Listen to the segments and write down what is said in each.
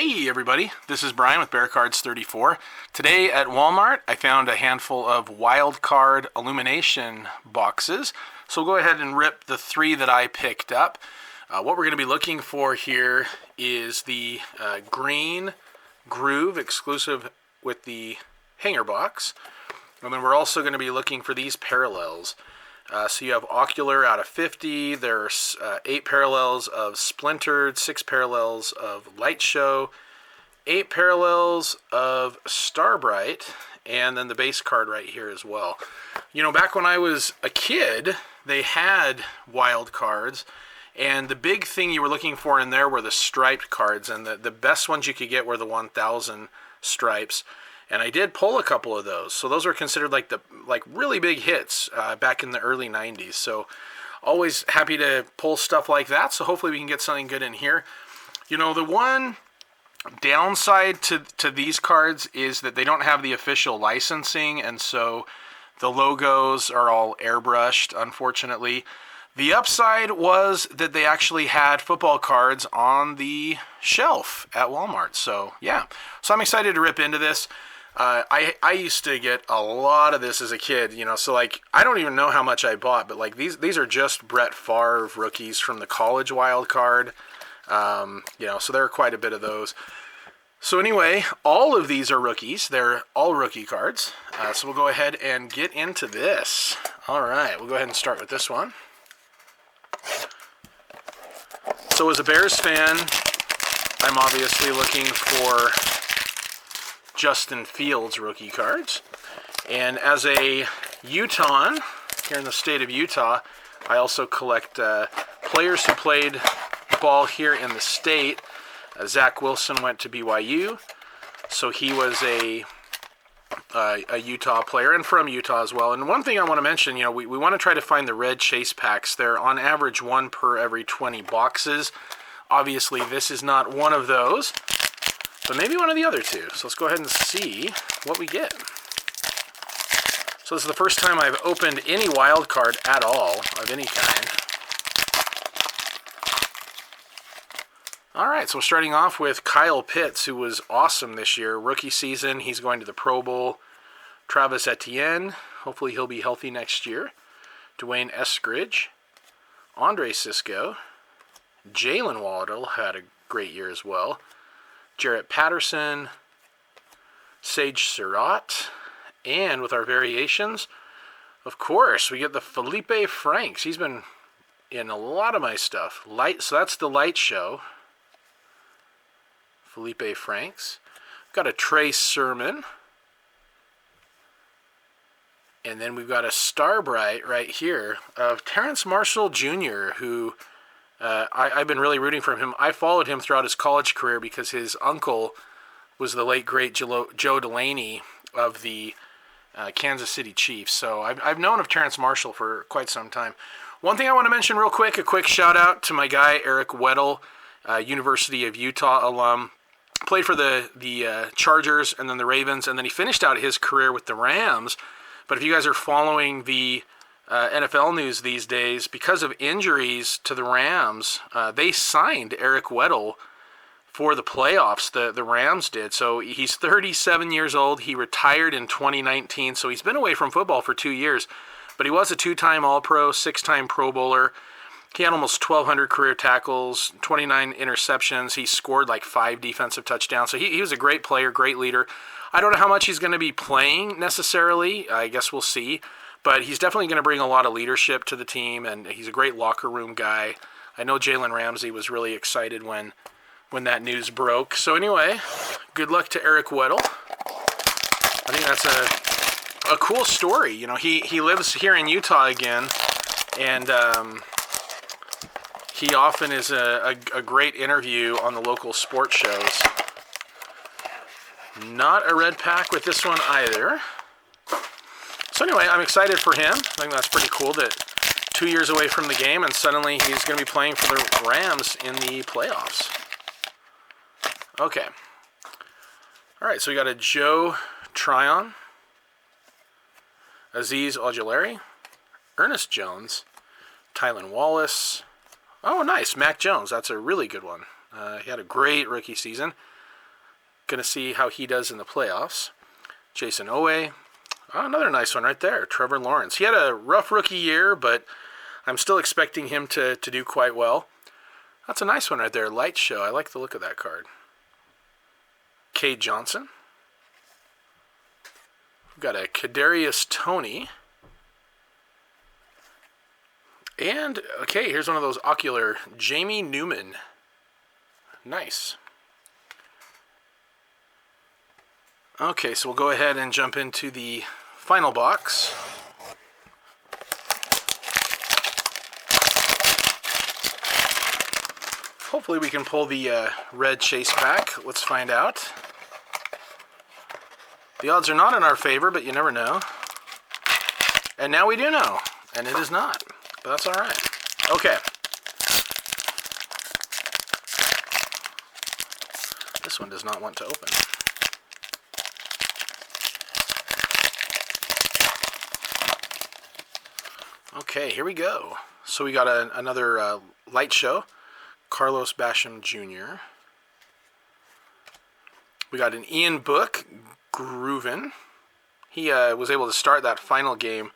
Hey everybody, this is Brian with Bear Cards 34. Today at Walmart I found a handful of wild card Alumination boxes. So we'll go ahead and rip the three that I picked up. What we're going to be looking for here is the Green Groove exclusive with the hanger box. And then we're also going to be looking for these parallels. So you have Ocular out of 50, there's 8 parallels of Splintered, 6 parallels of Light Show, 8 parallels of Starbright, and then the base card right here as well. You know, back when I was a kid, they had wild cards, and the big thing you were looking for in there were the striped cards, and the best ones you could get were the 1000 stripes. And I did pull a couple of those. So those are considered like really big hits back in the early 90s. So always happy to pull stuff like that. So hopefully we can get something good in here. You know, the one downside to these cards is that they don't have the official licensing. And so the logos are all airbrushed, unfortunately. The upside was that they actually had football cards on the shelf at Walmart. So yeah, so I'm excited to rip into this. I used to get a lot of this as a kid, you know, so like, I don't even know how much I bought, but like these are just Brett Favre rookies from the college wild card, you know, so there are quite a bit of those. So anyway, all of these are rookies. They're all rookie cards. So we'll go ahead and get into this. All right, we'll go ahead and start with this one. So as a Bears fan, I'm obviously looking for Justin Fields rookie cards. And as a Utahn here in the state of Utah, I also collect players who played ball here in the state. Zach Wilson went to BYU, so he was a Utah player and from Utah as well. And one thing I want to mention, you know, we want to try to find the red chase packs. They're on average 1 per every 20 boxes. Obviously, this is not one of those, but maybe one of the other two. So let's go ahead and see what we get. So this is the first time I've opened any wild card at all of any kind. All right, so we're starting off with Kyle Pitts, who was awesome this year. Rookie season, he's going to the Pro Bowl. Travis Etienne, hopefully he'll be healthy next year. Dwayne Eskridge. Andre Cisco. Jalen Waddle had a great year as well. Jarrett Patterson, Sage Surratt, and with our variations, of course, we get the Felipe Franks. He's been in a lot of my stuff. So that's the Light Show. Felipe Franks. Got a Trey Sermon. And then we've got a Starbright right here of Terrence Marshall Jr., who I've been really rooting for him. I followed him throughout his college career because his uncle was the late, great Joe Delaney of the Kansas City Chiefs. So I've known of Terrence Marshall for quite some time. One thing I want to mention real quick, a quick shout out to my guy, Eric Weddle, University of Utah alum. Played for the Chargers and then the Ravens, and then he finished out his career with the Rams. But if you guys are following the NFL news these days, because of injuries to the Rams, they signed Eric Weddle for the playoffs. The Rams did. So he's 37 years old. He retired in 2019. So he's been away from football for 2 years. But he was a 2-time All-Pro, 6-time Pro Bowler. He had almost 1,200 career tackles, 29 interceptions. He scored like 5 defensive touchdowns. So he was a great player, great leader. I don't know how much he's going to be playing necessarily. I guess we'll see. But he's definitely going to bring a lot of leadership to the team, and he's a great locker room guy. I know Jalen Ramsey was really excited when that news broke. So anyway, good luck to Eric Weddle. I think that's a cool story. You know, he lives here in Utah again, and he often is a great interview on the local sports shows. Not a red pack with this one either. So anyway, I'm excited for him. I think that's pretty cool that 2 years away from the game and suddenly he's going to be playing for the Rams in the playoffs. Okay. All right, so we got a Joe Tryon, Azeez Ojulari, Ernest Jones, Tylan Wallace. Oh, nice, Mac Jones. That's a really good one. He had a great rookie season. Going to see how he does in the playoffs. Jason Owe. Oh, another nice one right there. Trevor Lawrence. He had a rough rookie year, but I'm still expecting him to do quite well. That's a nice one right there. Light Show. I like the look of that card. Cade Johnson. We've got a Kadarius Toney. And, okay, here's one of those Ocular. Jamie Newman. Nice. Okay, so we'll go ahead and jump into the final box. Hopefully we can pull the red chase pack. Let's find out. The odds are not in our favor, but you never know. And now we do know, and it is not. But that's all right. Okay. This one does not want to open. Okay, here we go. So we got another Light Show. Carlos Basham Jr. We got an Ian Book, Groovin. He was able to start that final game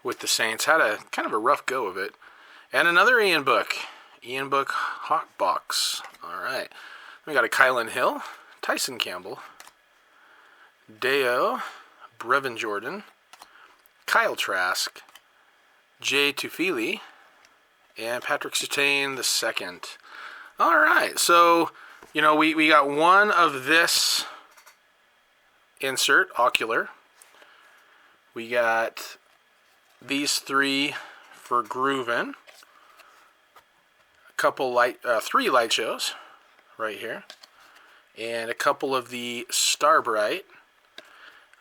with the Saints. Had a kind of a rough go of it. And another Ian Book. Ian Book Hawkbox. All right. We got a Kylan Hill, Tyson Campbell, Deo, Brevin Jordan, Kyle Trask, Jay Tufili, and Patrick Surtain II. All right, so, you know, we got one of this insert, Ocular. We got these three for Groovin. A couple three Light Shows right here. And a couple of the Starbright,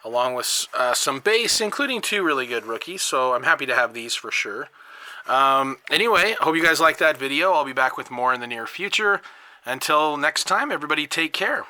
along with some base, including two really good rookies. So I'm happy to have these for sure. Anyway, hope you guys liked that video. I'll be back with more in the near future. Until next time, everybody take care.